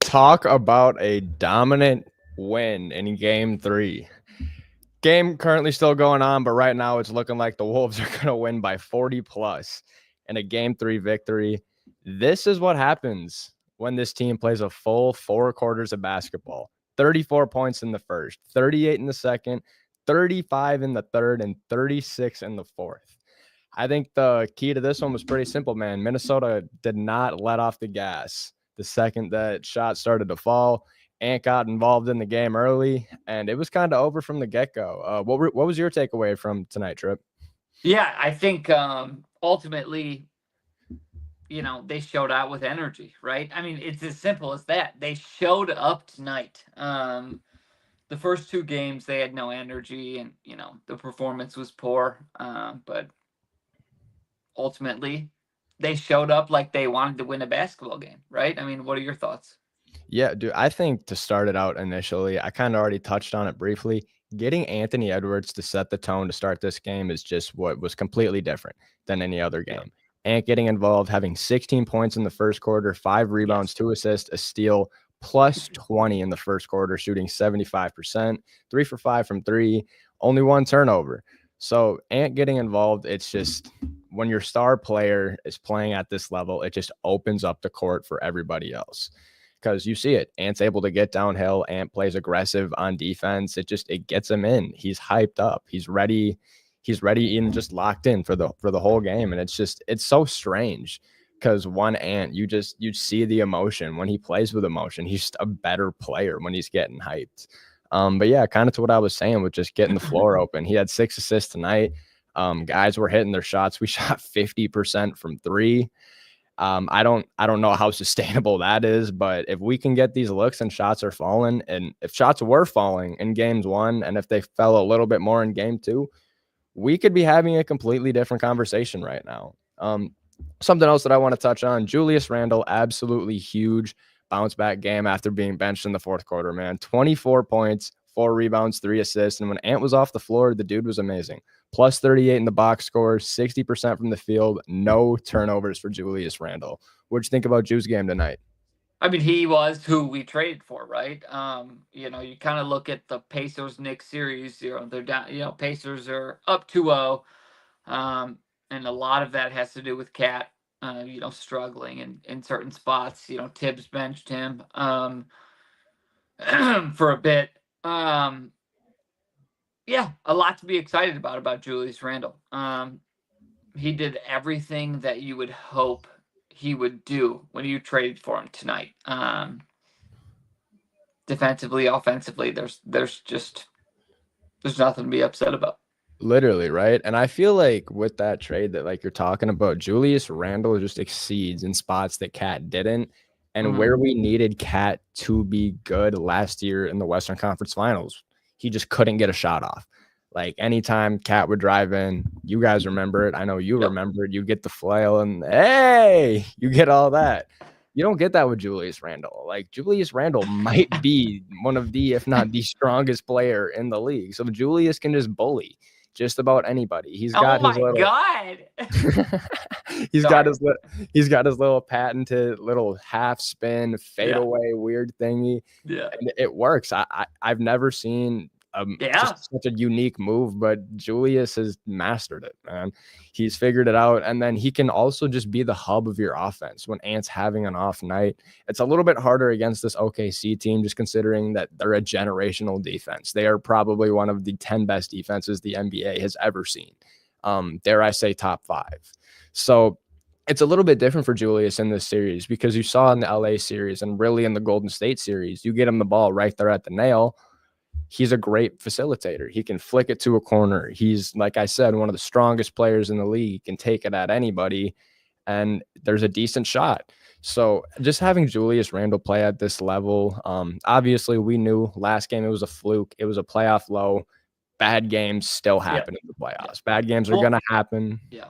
Talk about a dominant win in game 3. Game currently still going on, but right now it's looking like the Wolves are going to win by 40 plus in a game 3 victory. This is what happens when this team plays a full 4 quarters of basketball. 34 points in the first, 38 in the second, 35 in the third, and 36 in the fourth. I think the key to this one was pretty simple, man. Minnesota did not let off the gas the second that shot started to fall. Ant got involved in the game early, and it was kind of over from the get-go. What was your takeaway from tonight, Trip? Yeah, I think ultimately, they showed out with energy, right? I mean, it's as simple as that. They showed up tonight. The first 2 games, they had no energy, and the performance was poor. But ultimately, they showed up like they wanted to win a basketball game, right? I mean, what are your thoughts? Yeah, dude, I think to start it out initially, I kind of already touched on it briefly. Getting Anthony Edwards to set the tone to start this game is just what was completely different than any other Yeah. game. Ant getting involved, having 16 points in the first quarter, 5 rebounds, Yes. 2 assists, a steal, plus 20 in the first quarter, shooting 75%, 3 for 5 from 3, only 1 turnover. So Ant getting involved, it's just when your star player is playing at this level, it just opens up the court for everybody else. Because you see it, Ant's able to get downhill. Ant plays aggressive on defense. It gets him in. He's hyped up. He's ready. He's ready and just locked in for the whole game. And it's so strange because one Ant, you see the emotion when he plays with emotion. He's just a better player when he's getting hyped. But yeah, kind of to what I was saying with just getting the floor open. He had 6 assists tonight. Guys were hitting their shots. We shot 50% from 3. I don't know how sustainable that is, but if we can get these looks and shots are falling, and if shots were falling in games 1, and if they fell a little bit more in game 2, we could be having a completely different conversation right now. Something else that I want to touch on, Julius Randle, absolutely huge bounce back game after being benched in the fourth quarter, man. 24 points, 4 rebounds, 3 assists. And when Ant was off the floor, the dude was amazing. Plus 38 in the box score, 60% from the field, no turnovers for Julius Randle. What'd you think about Juice's game tonight? I mean, he was who we traded for, right? You kind of look at the Pacers Knicks series, they're down, Pacers are up 2-0. And a lot of that has to do with Cat, struggling in certain spots. Tibbs benched him for a bit. Yeah, a lot to be excited about Julius Randle. He did everything that you would hope he would do when you traded for him tonight. Defensively, offensively, there's nothing to be upset about. Literally, right? And I feel like with that trade that like you're talking about, Julius Randle just exceeds in spots that Cat didn't. And where we needed Cat to be good last year in the Western Conference Finals, he just couldn't get a shot off. Like anytime Cat would drive in, you guys remember it. I know you Yep. remember it. You get the flail and hey, you get all that. You don't get that with Julius Randle. Like Julius Randle might be one of the, if not the strongest player in the league. So Julius can just bully just about anybody. He's got Oh his my little God. he's got his little patented little half spin fadeaway weird thingy. Yeah. And it works. I've never seen just such a unique move, but Julius has mastered it, man. He's figured it out. And then he can also just be the hub of your offense when Ant's having an off night. It's a little bit harder against this OKC team, just considering that they're a generational defense. They are probably one of the 10 best defenses the NBA has ever seen. Dare I say top 5. So it's a little bit different for Julius in this series because you saw in the LA series and really in the Golden State series, you get him the ball right there at the nail. He's a great facilitator. He can flick it to a corner. He's, like I said, one of the strongest players in the league. He can take it at anybody, and there's a decent shot. So just having Julius Randle play at this level, obviously we knew last game it was a fluke. It was a playoff low. Bad games still happen in the playoffs. Bad games are going to happen. Yeah.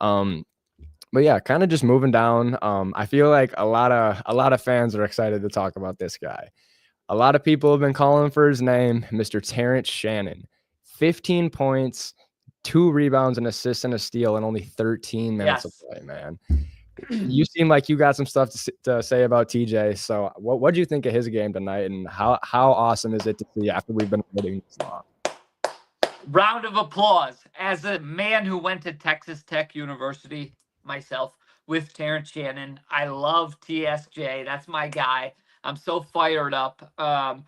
But yeah, kind of just moving down. I feel like a lot of fans are excited to talk about this guy. A lot of people have been calling for his name, Mr. Terrence Shannon. 15 points, 2 rebounds, an assist, and a steal in only 13 minutes of play, man. You seem like you got some stuff to say about TJ. So what do you think of his game tonight, and how awesome is it to see after we've been waiting this long? Round of applause. As a man who went to Texas Tech University myself with Terrence Shannon, I love TSJ. That's my guy. I'm so fired up. I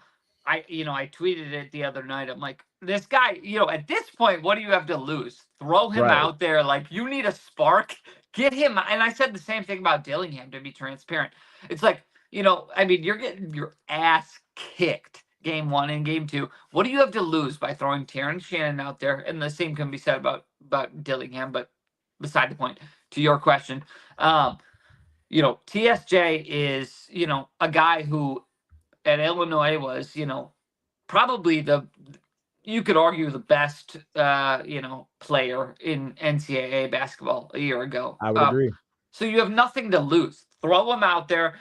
tweeted it the other night. I'm like, this guy, at this point, what do you have to lose? Throw him Right. out there. Like, you need a spark. Get him. And I said the same thing about Dillingham, to be transparent. It's like, you're getting your ass kicked game 1 and game 2. What do you have to lose by throwing Terrence Shannon out there? And the same can be said about Dillingham, but beside the point. To your question, TSJ is, a guy who at Illinois was, probably you could argue the best, player in NCAA basketball a year ago. I would agree. So you have nothing to lose. Throw him out there,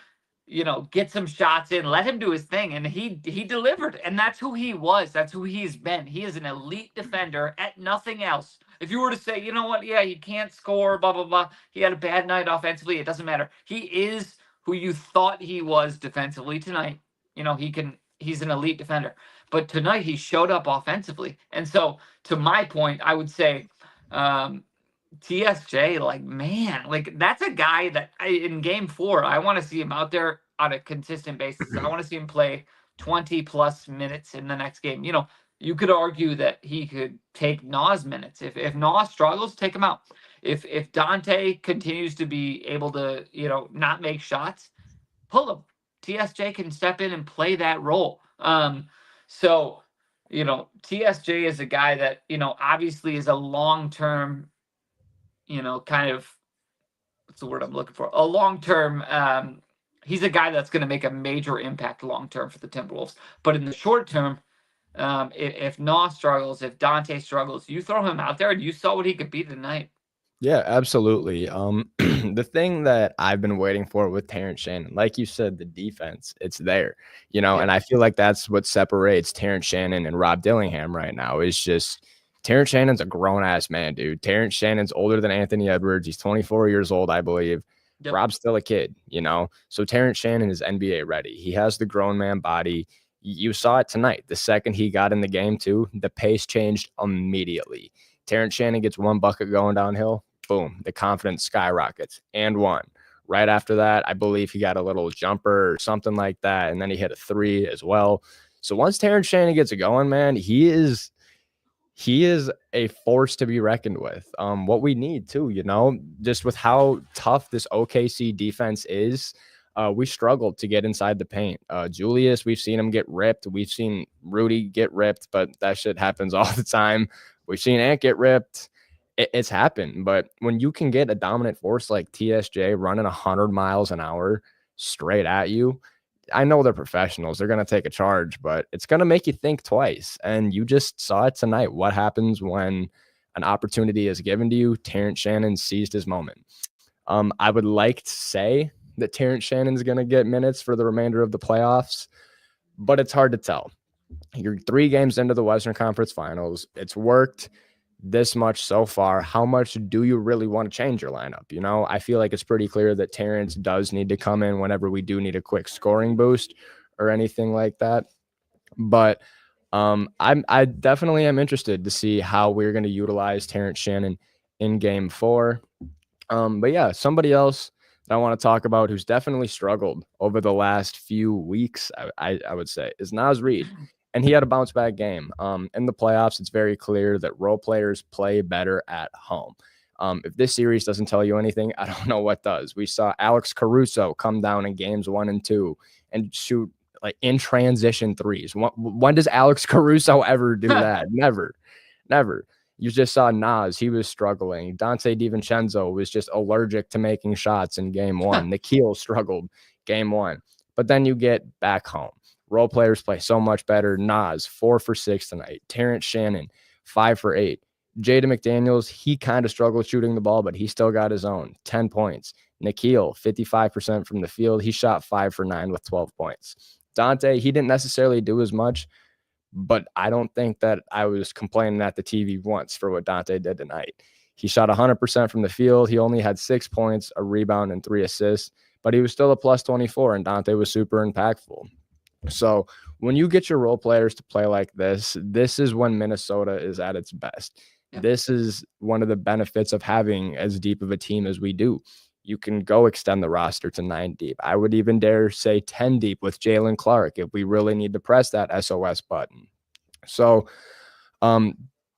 get some shots in, let him do his thing. And he delivered. And that's who he was. That's who he's been. He is an elite defender at nothing else. If you were to say, you know what, yeah, he can't score, blah, blah, blah. He had a bad night offensively. It doesn't matter. He is who you thought he was defensively tonight. He's an elite defender. But tonight he showed up offensively. And so to my point, I would say TSJ, like, man, like that's a guy that in game 4, I want to see him out there on a consistent basis. I want to see him play 20 plus minutes in the next game. You could argue that he could take Nas minutes. If Nas struggles, take him out. If Dante continues to be able to, not make shots, pull him. TSJ can step in and play that role. So, TSJ is a guy that, obviously is a long-term, kind of, what's the word I'm looking for? A long-term, he's a guy that's going to make a major impact long-term for the Timberwolves. But in the short term, if Nas struggles, if Dante struggles, you throw him out there and you saw what he could be tonight. Yeah, absolutely. The thing that I've been waiting for with Terrence Shannon, like you said, the defense, it's there, Yeah. and I feel like that's what separates Terrence Shannon and Rob Dillingham right now is just Terrence Shannon's a grown ass man, dude. Terrence Shannon's older than Anthony Edwards. He's 24 years old, I believe. Yep. Rob's still a kid, So Terrence Shannon is NBA ready. He has the grown man body. You saw it tonight. The second he got in the game, too, the pace changed immediately. Terrence Shannon gets one bucket going downhill. Boom, the confidence skyrockets and one. Right after that, I believe he got a little jumper or something like that, and then he hit a 3 as well. So once Terrence Shannon gets it going, man, he is a force to be reckoned with. What we need too, just with how tough this OKC defense is, we struggled to get inside the paint. Julius, we've seen him get ripped. We've seen Rudy get ripped, but that shit happens all the time. We've seen Ant get ripped. It's happened. But when you can get a dominant force like TSJ running 100 miles an hour straight at you, I know they're professionals. They're going to take a charge, but it's going to make you think twice. And you just saw it tonight. What happens when an opportunity is given to you? Terrence Shannon seized his moment. I would like to say that Terrence Shannon's going to get minutes for the remainder of the playoffs, but it's hard to tell. You're 3 games into the Western Conference Finals. It's worked this much so far. How much do you really want to change your lineup? I feel like it's pretty clear that Terrence does need to come in whenever we do need a quick scoring boost or anything like that. But I definitely am interested to see how we're going to utilize Terrence Shannon in game 4. But yeah, somebody else that I want to talk about who's definitely struggled over the last few weeks, I would say, is Naz Reid. And he had a bounce back game. In the playoffs, it's very clear that role players play better at home. If this series doesn't tell you anything, I don't know what does. We saw Alex Caruso come down in games 1 and 2 and shoot like in transition threes. When does Alex Caruso ever do that? Never. You just saw Nas. He was struggling. Dante DiVincenzo was just allergic to making shots in game 1. Nikhil struggled game 1. But then you get back home. Role players play so much better. Nas, 4 for 6 tonight. Terrence Shannon, 5 for 8. Jaden McDaniels, he kind of struggled shooting the ball, but he still got his own, 10 points. Nikhil, 55% from the field. He shot 5 for 9 with 12 points. Dante, he didn't necessarily do as much, but I don't think that I was complaining at the TV once for what Dante did tonight. He shot 100% from the field. He only had 6 points, a rebound, and 3 assists, but he was still a plus 24, and Dante was super impactful. So when you get your role players to play like this is when Minnesota is at its best. Yep. This is one of the benefits of having as deep of a team as we do. You can go extend the roster to 9 deep. I would even dare say 10 deep with Jalen Clark if we really need to press that SOS button. So,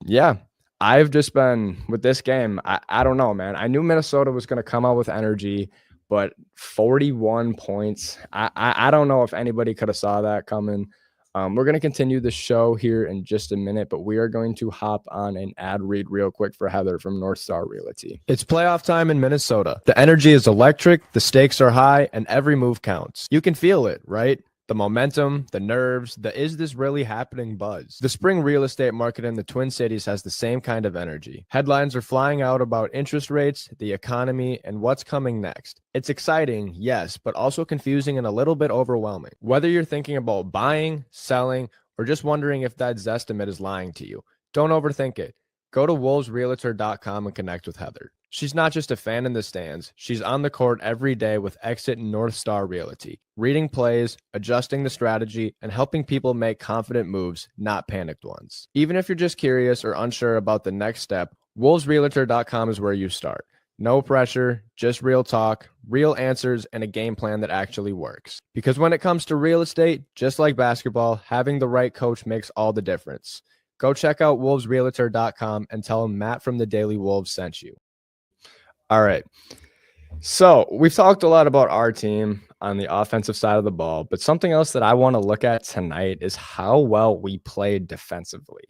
yeah, I've just been with this game. I don't know, man. I knew Minnesota was going to come out with energy, but 41 points. I don't know if anybody could have saw that coming. We're going to continue the show here in just a minute, but we are going to hop on an ad read real quick for Heather from North Star Realty. It's playoff time in Minnesota. The energy is electric, the stakes are high, and every move counts. You can feel it, right? The momentum, the nerves, the is this really happening buzz. The spring real estate market in the Twin Cities has the same kind of energy. Headlines are flying out about interest rates, the economy, and what's coming next. It's exciting, yes, but also confusing and a little bit overwhelming. Whether you're thinking about buying, selling, or just wondering if that Zestimate is lying to you, don't overthink it. Go to wolvesrealtor.com and connect with Heather. She's not just a fan in the stands. She's on the court every day with Exit and North Star Realty, reading plays, adjusting the strategy, and helping people make confident moves, not panicked ones. Even if you're just curious or unsure about the next step, wolvesrealtor.com is where you start. No pressure, just real talk, real answers, and a game plan that actually works. Because when it comes to real estate, just like basketball, having the right coach makes all the difference. Go check out wolvesrealtor.com and tell them Matt from the Daily Wolves sent you. All right. So we've talked a lot about our team on the offensive side of the ball, but something else that I want to look at tonight is how well we played defensively.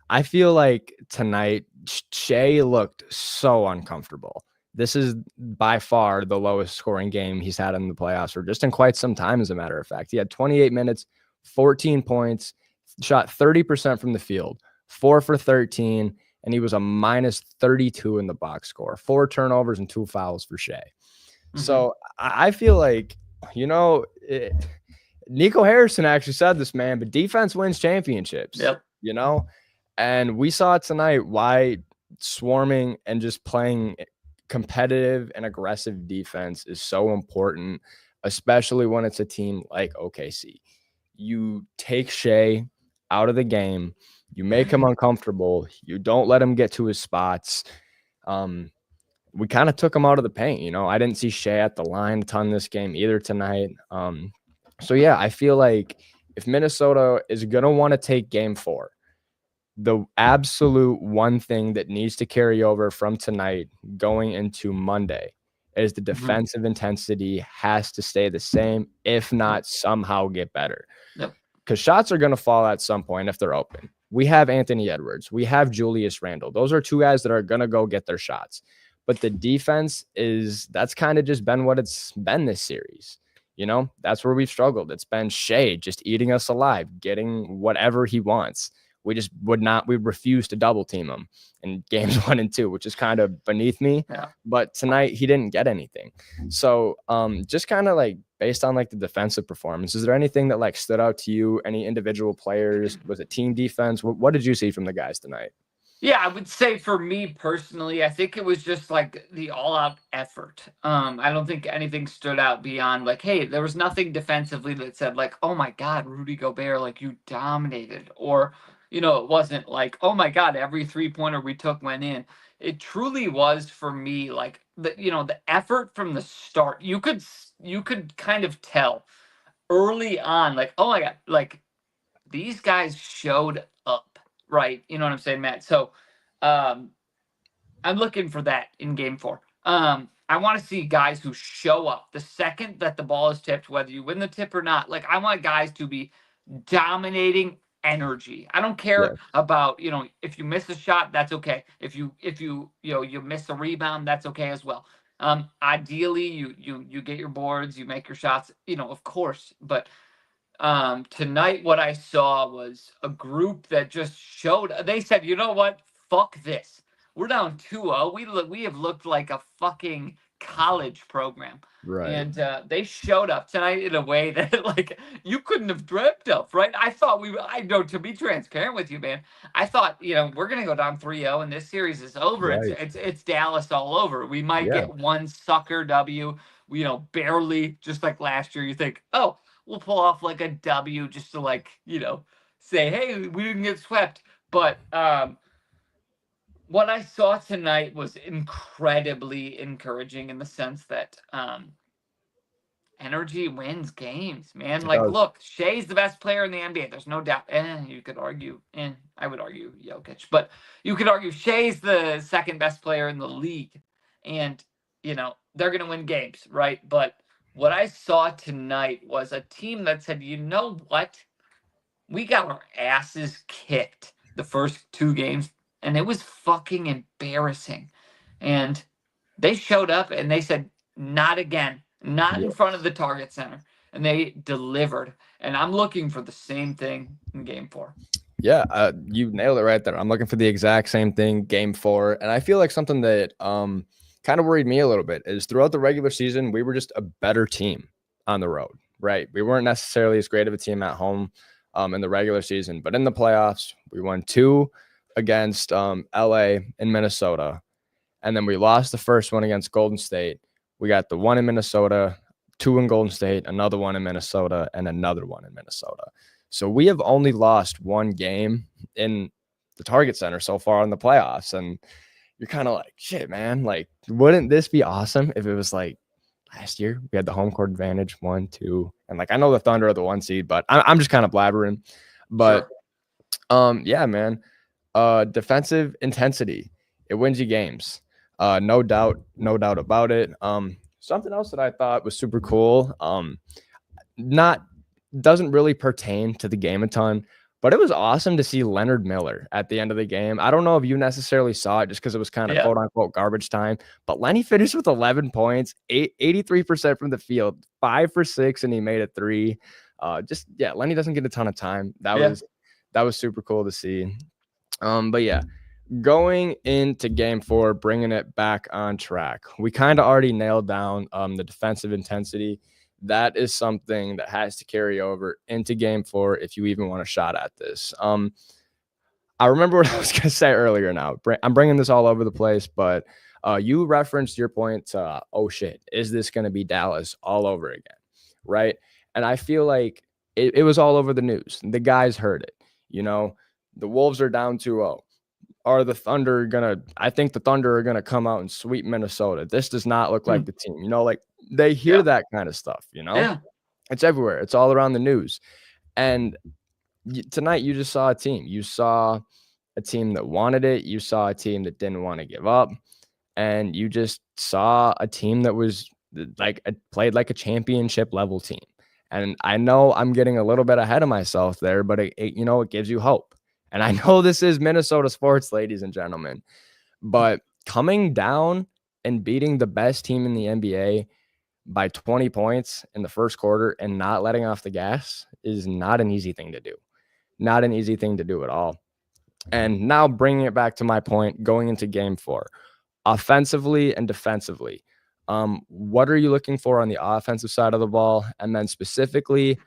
I feel like tonight Shai looked so uncomfortable. This is by far the lowest scoring game he's had in the playoffs, or just in quite some time, as a matter of fact. He had 28 minutes, 14 points, shot 30% from the field, 4 for 13, and he was a minus 32 in the box score, 4 turnovers and 2 fouls for Shai. Mm-hmm. So I feel like, Nico Harrison actually said this, man, but defense wins championships. Yep. And we saw tonight why swarming and just playing competitive and aggressive defense is so important, especially when it's a team like OKC. You take Shai out of the game, you make him uncomfortable, you don't let him get to his spots. We kind of took him out of the paint. I didn't see Shai at the line a ton this game either tonight. So yeah, I feel like if Minnesota is going to want to take game 4, the absolute one thing that needs to carry over from tonight going into Monday is the defensive intensity has to stay the same, if not somehow get better. Yep. Because shots are going to fall at some point if they're open. We have Anthony Edwards. We have Julius Randle. Those are 2 guys that are going to go get their shots. But the defense that's kind of just been what it's been this series. That's where we've struggled. It's been Shai just eating us alive, getting whatever he wants. We refuse to double team him in games 1 and 2, which is kind of beneath me. Yeah. But tonight he didn't get anything. So just kind of like based on like the defensive performance, is there anything that like stood out to you? Any individual players? Was it team defense? What did you see from the guys tonight? Yeah, I would say for me personally, I think it was just like the all-out effort. I don't think anything stood out beyond like, hey, there was nothing defensively that said like, oh my God, Rudy Gobert, like you dominated, or it wasn't like, oh my God, every 3-pointer we took went in. It truly was for me like the effort from the start. You could kind of tell early on, like, oh my God, like these guys showed up. Right. You know what I'm saying, Matt? So I'm looking for that in game 4. I want to see guys who show up the second that the ball is tipped, whether you win the tip or not. Like, I want guys to be dominating energy. I don't care about, if you miss a shot, that's okay. If you miss a rebound, that's okay as well. Ideally you get your boards, you make your shots, of course, but tonight what I saw was a group that just showed. They said, you know what, fuck this, we're down 2-0. We have looked like a fucking college program, right? And they showed up tonight in a way that like you could couldn't have dreamt of, right? I know, to be transparent with you, man, I thought, we're going to go down 3-0 and this series is over. Right. It's Dallas all over. We might Yeah. get one sucker W, barely, just like last year. You think, oh, we'll pull off like a W just to say, hey, we didn't get swept. But what I saw tonight was incredibly encouraging in the sense that energy wins games, man. It Like, does. look, Shea's the best player in the NBA. There's no doubt. You could argue, I would argue Jokic, but you could argue Shea's the second best player in the league. And, they're going to win games, right? But what I saw tonight was a team that said, you know what? We got our asses kicked the first 2 games, and it was fucking embarrassing. And they showed up and they said, not again, not in front of the Target Center. And they delivered. And I'm looking for the same thing in game 4. Yeah, you nailed it right there. I'm looking for the exact same thing, game 4. And I feel like something that kind of worried me a little bit is throughout the regular season, we were just a better team on the road, right? We weren't necessarily as great of a team at home in the regular season, but in the playoffs, we won 2 against LA and Minnesota. And then we lost the first one against Golden State. We got the 1 in Minnesota, 2 in Golden State, another 1 in Minnesota, and another 1 in Minnesota. So we have only lost 1 game in the Target Center so far in the playoffs. And you're kind of like, shit, man, like, wouldn't this be awesome if it was like last year? We had the home court advantage, 1, 2. And like, I know the Thunder are the 1 seed, but I'm just kind of blabbering. But yeah, man, defensive intensity, it wins you games. No doubt about it. Something else that I thought was super cool, doesn't really pertain to the game a ton, but it was awesome to see Leonard Miller at the end of the game. I don't know if you necessarily saw it just because it was kind of quote unquote garbage time, but Lenny finished with 11 points, 83% from the field, 5 for 6, and he made a 3. Lenny doesn't get a ton of time. That was super cool to see. But yeah, going into game 4, bringing it back on track. We kind of already nailed down the defensive intensity. That is something that has to carry over into game 4 if you even want a shot at this. I remember what I was going to say earlier now. I'm bringing this all over the place, but you referenced your point to, oh shit, is this going to be Dallas all over again? Right? And I feel like it was all over the news. The guys heard it. The Wolves are down 2-0. Are the Thunder I think the Thunder are going to come out and sweep Minnesota. This does not look like the team, like they hear that kind of stuff, it's everywhere. It's all around the news. And tonight you just saw a team. You saw a team that wanted it. You saw a team that didn't want to give up. And you just saw a team that was played like a championship level team. And I know I'm getting a little bit ahead of myself there, but it gives you hope. And I know this is Minnesota sports, ladies and gentlemen, but coming down and beating the best team in the NBA by 20 points in the first quarter and not letting off the gas is not an easy thing to do. Not an easy thing to do at all. And now bringing it back to my point, going into game 4, offensively and defensively, what are you looking for on the offensive side of the ball? And then specifically,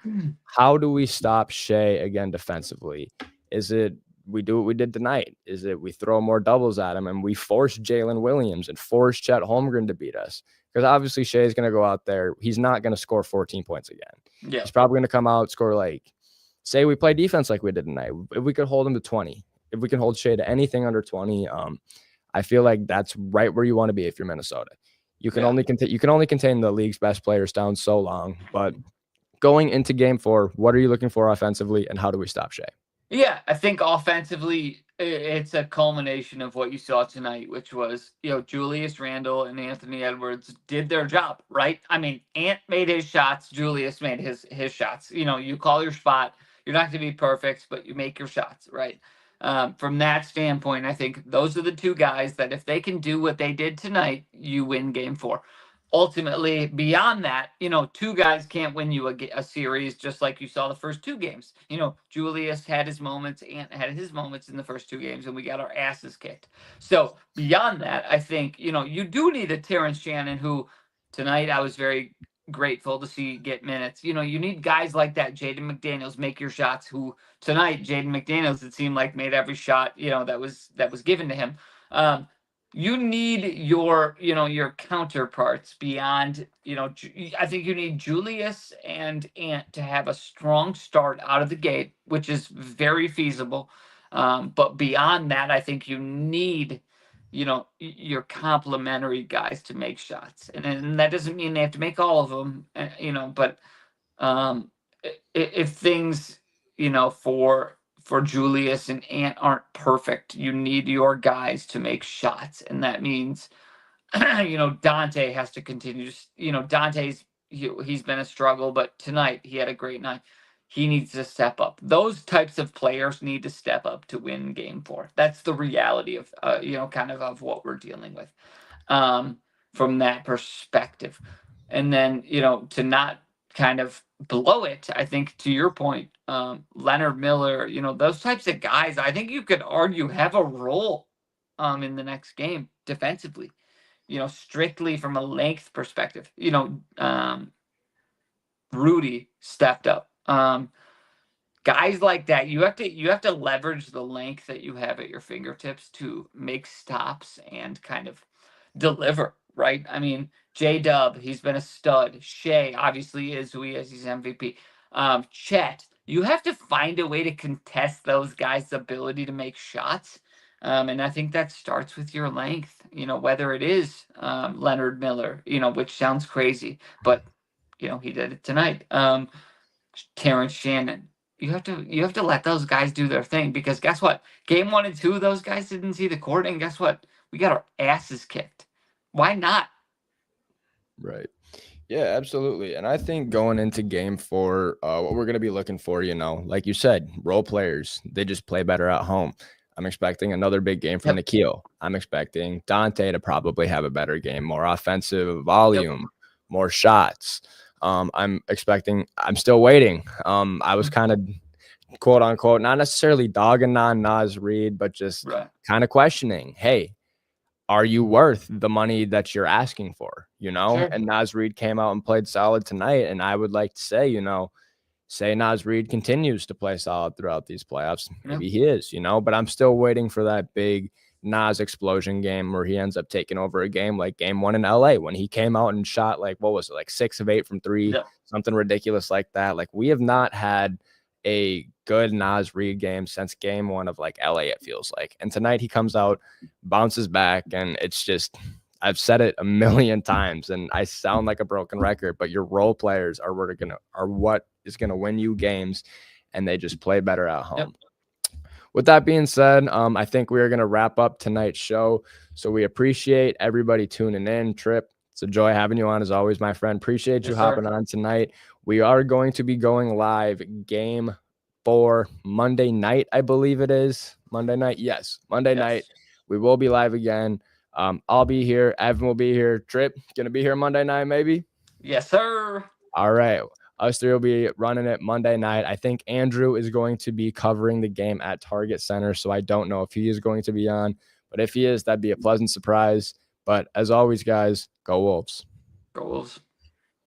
how do we stop Shea again defensively? Is it we do what we did tonight? Is it we throw more doubles at him and we force Jalen Williams and force Chet Holmgren to beat us? Because obviously Shea is going to go out there. He's not going to score 14 points again. Yeah. He's probably going to come out, score say we play defense like we did tonight. If we could hold him to 20, if we can hold Shea to anything under 20, I feel like that's right where you want to be if you're Minnesota. You can only contain the league's best players down so long. But going into game 4, what are you looking for offensively and how do we stop Shea? Yeah, I think offensively, it's a culmination of what you saw tonight, which was, Julius Randle and Anthony Edwards did their job, right? I mean, Ant made his shots, Julius made his shots. You call your spot. You're not going to be perfect, but you make your shots, right? From that standpoint, I think those are the 2 guys that if they can do what they did tonight, you win game 4. Ultimately, beyond that, 2 guys can't win you a series just like you saw the first 2 games. Julius had his moments, Ant had his moments in the first 2 games, and we got our asses kicked. So beyond that, I think, you do need a Terrence Shannon who tonight I was very grateful to see get minutes. You know, you need guys like that. Jaden McDaniels make your shots. Who tonight, Jaden McDaniels, it seemed like made every shot, you know, that was given to him. You need your, you know, your counterparts beyond, you know, I think you need Julius and Ant to have a strong start out of the gate, which is very feasible. But beyond that, I think you need, you know, your complementary guys to make shots, and that doesn't mean they have to make all of them, you know. But if things, you know, for Julius and Ant aren't perfect, you need your guys to make shots, and that means, you know, Dante has to continue. You know, he's been a struggle, but tonight he had a great night. He needs to step up. Those types of players need to step up to win game 4. That's the reality of, you know, kind of what we're dealing with, from that perspective. And then, you know, to not kind of blow it, I think to your point, Leonard Miller, you know, those types of guys, I think you could argue have a role in the next game defensively, you know, strictly from a length perspective. You know, Rudy stepped up. Guys like that, you have to leverage the length that you have at your fingertips to make stops and kind of deliver, right? I mean, J-Dub, he's been a stud. Shea obviously is who he is. He's MVP. Chet, you have to find a way to contest those guys' ability to make shots. And I think that starts with your length, you know, whether it is Leonard Miller, you know, which sounds crazy, but, you know, he did it tonight. Terrence Shannon. You have to let those guys do their thing, because guess what? Game 1 and 2, those guys didn't see the court, and guess what? We got our asses kicked. Why not? Right. Yeah, absolutely. And I think going into game 4, what we're going to be looking for, you know, like you said, role players, they just play better at home. I'm expecting another big game from Nikhil. I'm expecting Dante to probably have a better game, more offensive volume, more shots. I'm still waiting. I was kind of quote unquote, not necessarily dogging on Naz Reid, but just kind of questioning, hey, are you worth the money that you're asking for? You know, and Naz Reid came out and played solid tonight. And I would like to say, you know, say Naz Reid continues to play solid throughout these playoffs. Maybe he is, you know, but I'm still waiting for that big Naz explosion game where he ends up taking over a game like game 1 in LA when he came out and shot like, what was it, like 6 of 8 from 3, something ridiculous like that. Like, we have not had a good Naz Reid game since game 1 of like LA, it feels like. And tonight he comes out, bounces back, and it's just, I've said it a million times and I sound like a broken record, but your role players are what is going to win you games, and they just play better at home. With that being said, I think we are going to wrap up tonight's show. So we appreciate everybody tuning in. Trip, it's a joy having you on as always, my friend. Appreciate you hopping on tonight. We are going to be going live game 4 Monday night, I believe it is. Monday night? Yes, Monday night. We will be live again. I'll be here. Evan will be here. Trip, going to be here Monday night maybe? Yes, sir. All right. Us 3 will be running it Monday night. I think Andrew is going to be covering the game at Target Center, so I don't know if he is going to be on. But if he is, that'd be a pleasant surprise. But as always, guys, go Wolves. Go Wolves.